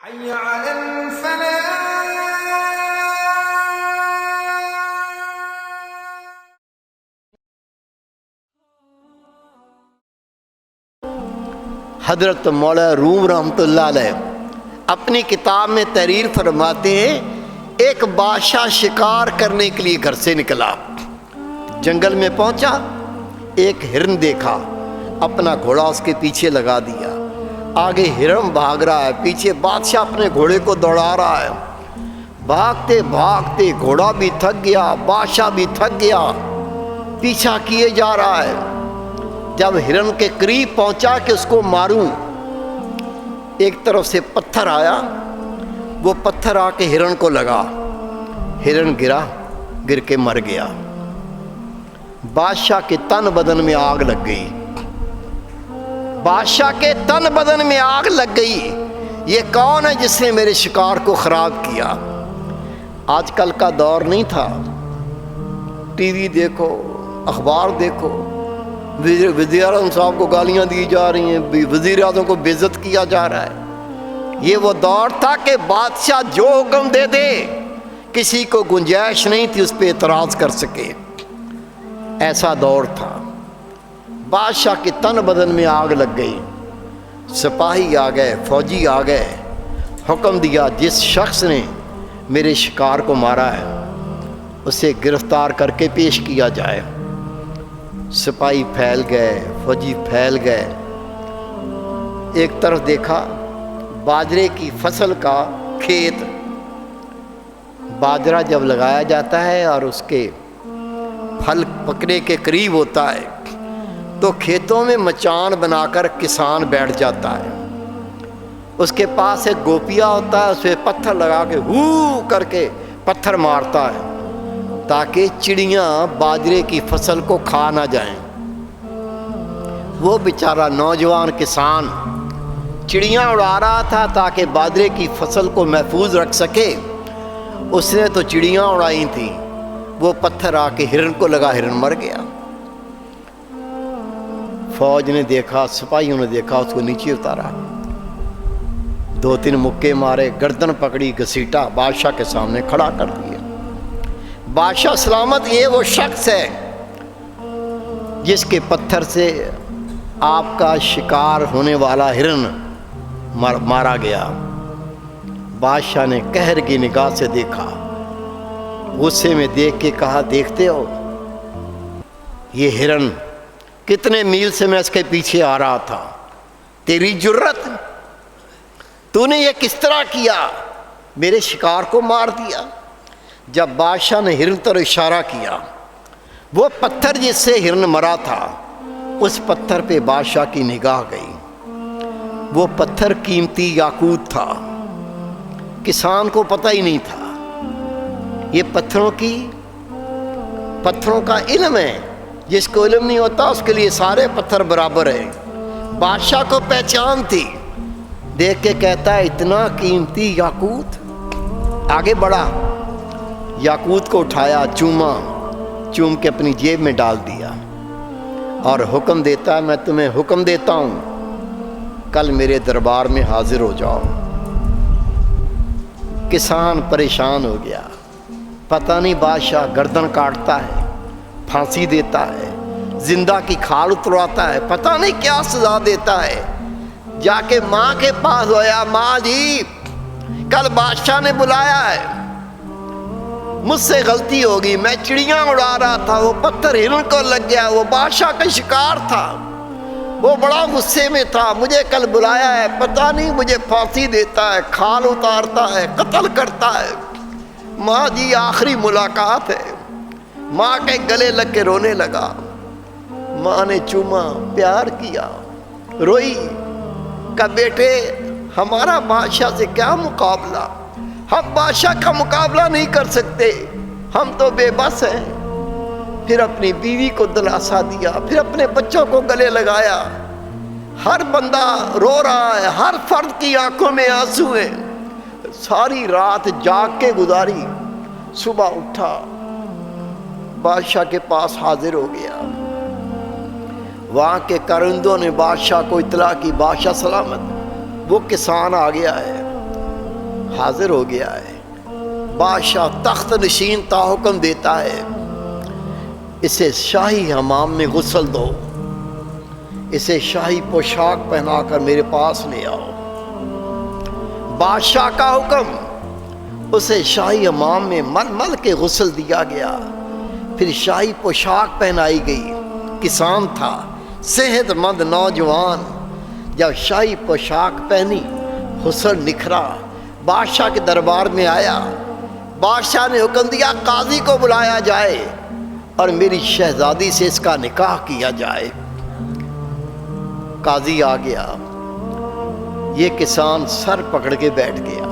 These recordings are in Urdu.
حي على الفلاح. حضرت مولا روم رحمۃ اللہ علیہ اپنی کتاب میں تحریر فرماتے ہیں، ایک بادشاہ شکار کرنے کے لیے گھر سے نکلا، جنگل میں پہنچا، ایک ہرن دیکھا، اپنا گھوڑا اس کے پیچھے لگا دیا، آگے ہرن بھاگ رہا ہے، پیچھے بادشاہ اپنے گھوڑے کو دوڑا رہا ہے، بھاگتے بھاگتے گھوڑا بھی تھک گیا، بادشاہ بھی تھک گیا، پیچھا کیے جا رہا ہے۔ جب ہرن کے قریب پہنچا کہ اس کو ماروں، ایک طرف سے پتھر آیا، وہ پتھر آ کے ہرن کو لگا، ہرن گرا، گر کے مر گیا۔ بادشاہ کے تن بدن میں آگ لگ گئی، بادشاہ کے تن بدن میں آگ لگ گئی۔ یہ کون ہے جس نے میرے شکار کو خراب کیا؟ آج کل کا دور نہیں تھا، ٹی وی دیکھو، اخبار دیکھو، وزیر اعظم صاحب کو گالیاں دی جا رہی ہیں، وزیر اعظم کو بے عزت کیا جا رہا ہے۔ یہ وہ دور تھا کہ بادشاہ جو حکم دے دے، کسی کو گنجائش نہیں تھی اس پہ اعتراض کر سکے، ایسا دور تھا۔ بادشاہ کے تن بدن میں آگ لگ گئی، سپاہی آ گئے، فوجی آ گئے، حکم دیا جس شخص نے میرے شکار کو مارا ہے اسے گرفتار کر کے پیش کیا جائے۔ سپاہی پھیل گئے، فوجی پھیل گئے، ایک طرف دیکھا باجرے کی فصل کا کھیت، باجرہ جب لگایا جاتا ہے اور اس کے پھل پکنے کے قریب ہوتا ہے تو کھیتوں میں مچان بنا کر کسان بیٹھ جاتا ہے، اس کے پاس ایک گوپیا ہوتا ہے، اس پہ پتھر لگا کے ہو کر کے پتھر مارتا ہے تاکہ چڑیاں باجرے کی فصل کو کھا نہ جائیں۔ وہ بیچارہ نوجوان کسان چڑیاں اڑا رہا تھا تاکہ باجرے کی فصل کو محفوظ رکھ سکے، اس نے تو چڑیاں اڑائی تھیں، وہ پتھر آ کے ہرن کو لگا، ہرن مر گیا۔ فوج نے دیکھا، سپاہیوں نے دیکھا، اس کو نیچے اتارا، 2-3 مکے مارے، گردن پکڑی، گھسیٹا، بادشاہ کے سامنے کھڑا کر دیا۔ بادشاہ سلامت، یہ وہ شخص ہے جس کے پتھر سے آپ کا شکار ہونے والا ہرن مارا گیا۔ بادشاہ نے قہر کی نگاہ سے دیکھا، غصے میں دیکھ کے کہا، دیکھتے ہو یہ ہرن کتنے میل سے میں اس کے پیچھے آ رہا تھا، تیری جرت، تو نے یہ کس طرح کیا، میرے شکار کو مار دیا۔ جب بادشاہ نے ہرن پر اشارہ کیا، وہ پتھر جس سے ہرن مرا تھا اس پتھر پہ بادشاہ کی نگاہ گئی، وہ پتھر قیمتی یاقوت تھا، کسان کو پتہ ہی نہیں تھا۔ یہ پتھروں کا علم ہے، جس کو علم نہیں ہوتا اس کے لیے سارے پتھر برابر ہیں۔ بادشاہ کو پہچان تھی، دیکھ کے کہتا ہے اتنا قیمتی یاقوت، آگے بڑھا، یاقوت کو اٹھایا، چوم کے اپنی جیب میں ڈال دیا اور حکم دیتا ہے، میں تمہیں حکم دیتا ہوں کل میرے دربار میں حاضر ہو جاؤ۔ کسان پریشان ہو گیا، پتہ نہیں بادشاہ گردن کاٹتا ہے، پھانسی دیتا ہے، زندہ کی کھال اترواتا ہے، پتہ نہیں کیا سزا دیتا ہے۔ جا کے ماں کے پاس ہویا، ماں جی کل بادشاہ نے بلایا ہے، مجھ سے غلطی ہوگی، میں چڑیاں اڑا رہا تھا، وہ پتھر ہرن کو لگ گیا، وہ بادشاہ کا شکار تھا، وہ بڑا غصے میں تھا، مجھے کل بلایا ہے، پتہ نہیں مجھے پھانسی دیتا ہے، کھال اتارتا ہے، قتل کرتا ہے۔ ماں جی آخری ملاقات ہے۔ ماں کے گلے لگ کے رونے لگا، ماں نے چوما، پیار کیا، روئی، کہا بیٹے ہمارا بادشاہ سے کیا مقابلہ، ہم بادشاہ کا مقابلہ نہیں کر سکتے، ہم تو بے بس ہیں۔ پھر اپنی بیوی کو دلاسا دیا، پھر اپنے بچوں کو گلے لگایا۔ ہر بندہ رو رہا ہے، ہر فرد کی آنکھوں میں آنسو ہیں۔ ساری رات جاگ کے گزاری، صبح اٹھا، بادشاہ کے پاس حاضر ہو گیا۔ وہاں کے کارندوں نے بادشاہ کو اطلاع کی، بادشاہ سلامت، وہ کسان آ گیا ہے، حاضر ہو گیا ہے۔ بادشاہ تخت نشین تا حکم دیتا ہے اسے شاہی حمام میں غسل دو، اسے شاہی پوشاک پہنا کر میرے پاس لے آؤ۔ بادشاہ کا حکم، اسے شاہی حمام میں مل مل کے غسل دیا گیا، پھر شاہی پوشاک پہنائی گئی۔ کسان تھا، صحت مند نوجوان، جب شاہی پوشاک پہنی حسن نکھرا، بادشاہ کے دربار میں آیا۔ بادشاہ نے حکم دیا قاضی کو بلایا جائے اور میری شہزادی سے اس کا نکاح کیا جائے۔ قاضی آ گیا، یہ کسان سر پکڑ کے بیٹھ گیا،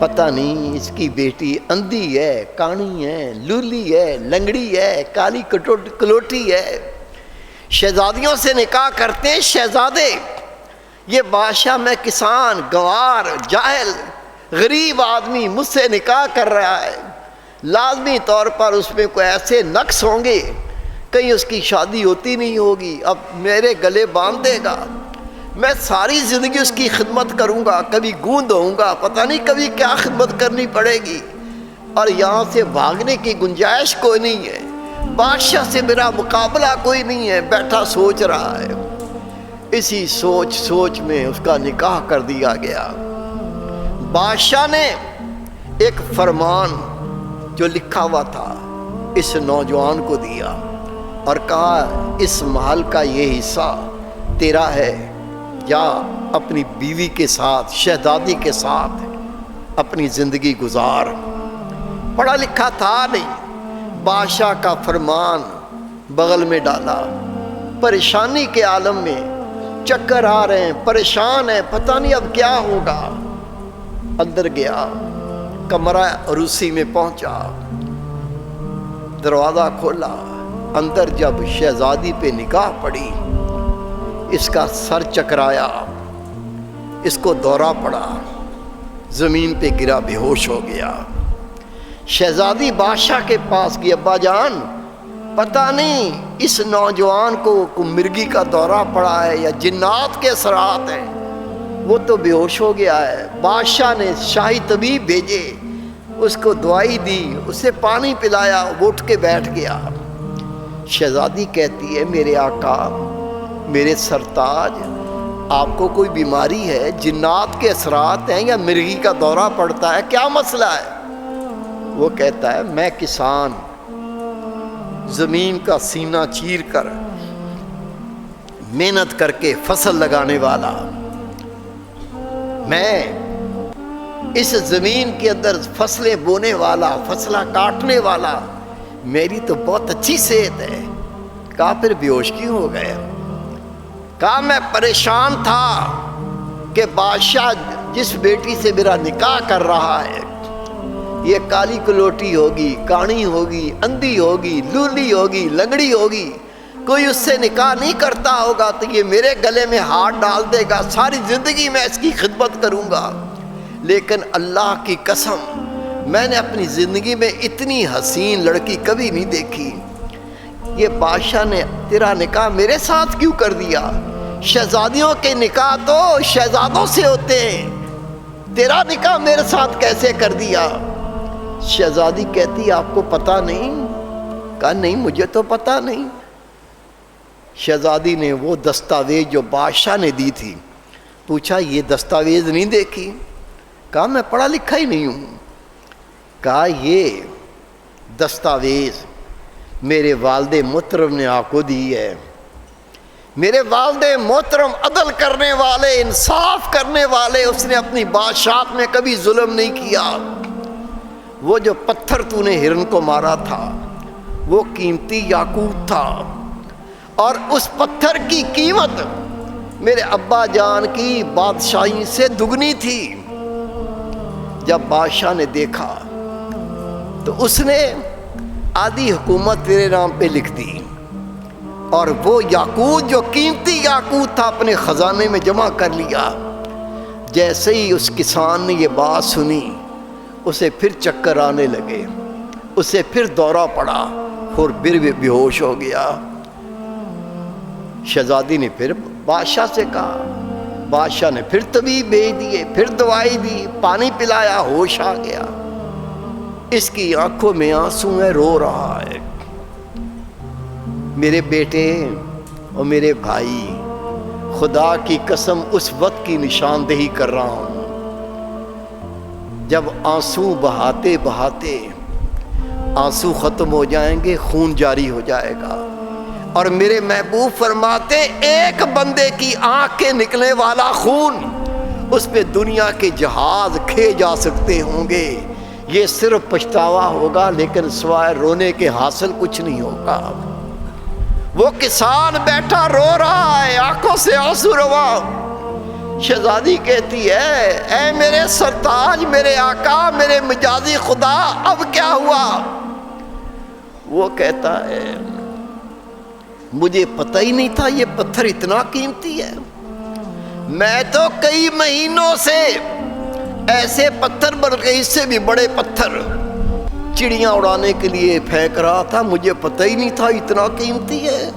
پتہ نہیں اس کی بیٹی اندھی ہے، کانی ہے، لولی ہے، لنگڑی ہے، کالی کلوٹی ہے۔ شہزادیوں سے نکاح کرتے ہیں شہزادے، یہ بادشاہ میں کسان، گوار، جاہل، غریب آدمی مجھ سے نکاح کر رہا ہے، لازمی طور پر اس میں کوئی ایسے نقص ہوں گے کہیں اس کی شادی ہوتی نہیں ہوگی، اب میرے گلے باندھ دے گا، میں ساری زندگی اس کی خدمت کروں گا، کبھی گوند ہوں گا، پتہ نہیں کبھی کیا خدمت کرنی پڑے گی، اور یہاں سے بھاگنے کی گنجائش کوئی نہیں ہے، بادشاہ سے میرا مقابلہ کوئی نہیں ہے۔ بیٹھا سوچ رہا ہے، اسی سوچ میں اس کا نکاح کر دیا گیا۔ بادشاہ نے ایک فرمان جو لکھا ہوا تھا اس نوجوان کو دیا اور کہا اس محل کا یہ حصہ تیرا ہے، یا اپنی بیوی کے ساتھ، شہزادی کے ساتھ اپنی زندگی گزار۔ پڑھا لکھا تھا نہیں، بادشاہ کا فرمان بغل میں ڈالا، پریشانی کے عالم میں، چکر آ رہے ہیں، پریشان ہیں، پتہ نہیں اب کیا ہوگا۔ اندر گیا، کمرہ عروسی میں پہنچا، دروازہ کھولا، اندر جب شہزادی پہ نگاہ پڑی، اس کا سر چکرایا، اس کو دورہ پڑا، زمین پہ گرا، بے ہوش ہو گیا۔ شہزادی بادشاہ کے گئی، ابا جان پتہ نہیں اس نوجوان کو مرگی کا دورہ پڑا ہے یا جنات کے اثرات ہیں، وہ تو بے ہوش ہو گیا ہے۔ بادشاہ نے شاہی طبیب بھیجے، اس کو دوائی دی، اسے پانی پلایا، وہ اٹھ کے بیٹھ گیا۔ شہزادی کہتی ہے میرے آقا، میرے سرتاج، آپ کو کوئی بیماری ہے، جنات کے اثرات ہیں یا مرگی کا دورہ پڑتا ہے، کیا مسئلہ ہے؟ وہ کہتا ہے میں کسان، زمین کا سینہ چیر کر محنت کر کے فصل لگانے والا، میں اس زمین کے اندر فصلیں بونے والا، فصلیں کاٹنے والا، میری تو بہت اچھی صحت ہے۔ کہا پھر بے ہوش کیوں ہو گئے؟ کہا میں پریشان تھا کہ بادشاہ جس بیٹی سے میرا نکاح کر رہا ہے یہ کالی کلوٹی ہوگی، کانی ہوگی، اندھی ہوگی، لولی ہوگی، لنگڑی ہوگی، کوئی اس سے نکاح نہیں کرتا ہوگا تو یہ میرے گلے میں ہاتھ ڈال دے گا، ساری زندگی میں اس کی خدمت کروں گا۔ لیکن اللہ کی قسم میں نے اپنی زندگی میں اتنی حسین لڑکی کبھی نہیں دیکھی، یہ بادشاہ نے تیرا نکاح میرے ساتھ کیوں کر دیا؟ شہزادیوں کے نکاح تو شہزادوں سے ہوتے ہیں، تیرا نکاح میرے ساتھ کیسے کر دیا؟ شہزادی کہتی آپ کو پتہ نہیں؟ کہا نہیں مجھے تو پتہ نہیں۔ شہزادی نے وہ دستاویز جو بادشاہ نے دی تھی پوچھا یہ دستاویز نہیں دیکھی؟ کہا میں پڑھا لکھا ہی نہیں ہوں۔ کہا یہ دستاویز میرے والد محترم نے آپ کو دی ہے، میرے والد محترم عدل کرنے والے، انصاف کرنے والے، اس نے اپنی بادشاہت میں کبھی ظلم نہیں کیا۔ وہ جو پتھر تو نے ہرن کو مارا تھا وہ قیمتی یاقوت تھا، اور اس پتھر کی قیمت میرے ابا جان کی بادشاہی سے دگنی تھی۔ جب بادشاہ نے دیکھا تو اس نے آدھی حکومت تیرے نام پہ لکھ دی، اور وہ یاقوت جو قیمتی یاقوت تھا اپنے خزانے میں جمع کر لیا۔ جیسے ہی اس کسان نے یہ بات سنی اسے پھر چکر آنے لگے، اسے پھر دورہ پڑا اور پھر بے ہوش ہو گیا۔ شہزادی نے پھر بادشاہ سے کہا بادشاہ نے پھر طبیب بھیج دیے، پھر دوائی دی، پانی پلایا، ہوش آ گیا۔ اس کی آنکھوں میں آنسو ہے، رو رہا ہے۔ میرے بیٹے اور میرے بھائی، خدا کی قسم اس وقت کی نشاندہی کر رہا ہوں جب آنسو بہاتے بہاتے آنسو ختم ہو جائیں گے، خون جاری ہو جائے گا۔ اور میرے محبوب فرماتے ایک بندے کی آنکھ کے نکلنے والا خون، اس پہ دنیا کے جہاز کھے جا سکتے ہوں گے۔ یہ صرف پچھتاوا ہوگا، لیکن سوائے رونے کے حاصل کچھ نہیں ہوگا۔ وہ کسان بیٹھا رو رہا ہے، آنکھوں سے آنسو روا۔ شہزادی کہتی ہے اے میرے سرتاج، میرے آقا، میرے مجازی خدا، اب کیا ہوا؟ وہ کہتا ہے مجھے پتہ ہی نہیں تھا یہ پتھر اتنا قیمتی ہے۔ میں تو کئی مہینوں سے ایسے پتھر، بلکہ اس سے بھی بڑے پتھر چڑیاں اڑانے کے لیے پھینک رہا تھا، مجھے پتہ ہی نہیں تھا اتنا قیمتی ہے۔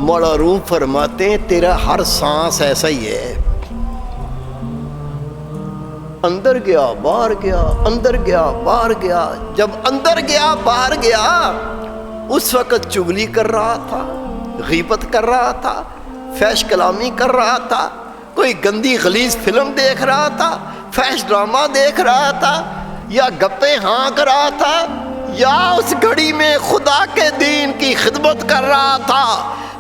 مولا روم فرماتے ہیں تیرا ہر سانس ایسا ہی ہے، اندر گیا باہر گیا، اندر گیا باہر گیا۔ جب اندر گیا باہر گیا اس وقت چغلی کر رہا تھا، غیبت کر رہا تھا، فحش کلامی کر رہا تھا، کوئی گندی غلیظ فلم دیکھ رہا تھا، فحش ڈرامہ دیکھ رہا تھا، یا گپے ہانک رہا تھا، یا اس گھڑی میں خدا کے دین کی خدمت کر رہا تھا،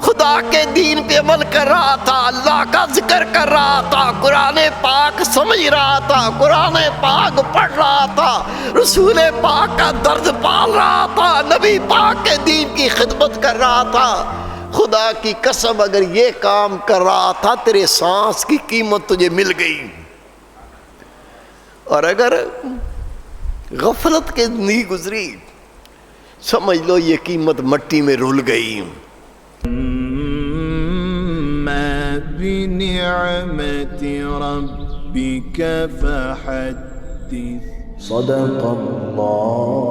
خدا کے دین پہ عمل کر رہا تھا، اللہ کا ذکر کر رہا تھا، قرآن پاک سمجھ رہا تھا، قرآن پاک پڑھ رہا تھا، رسول پاک کا درد پال رہا تھا، نبی پاک کے دین کی خدمت کر رہا تھا۔ خدا کی قسم اگر یہ کام کر رہا تھا تیرے سانس کی قیمت تجھے مل گئی، اور اگر غفلت کے نہیں گزری سمجھ لو یہ قیمت مٹی میں رول گئی۔ ما بنعمت ربك فحدث صدق اللہ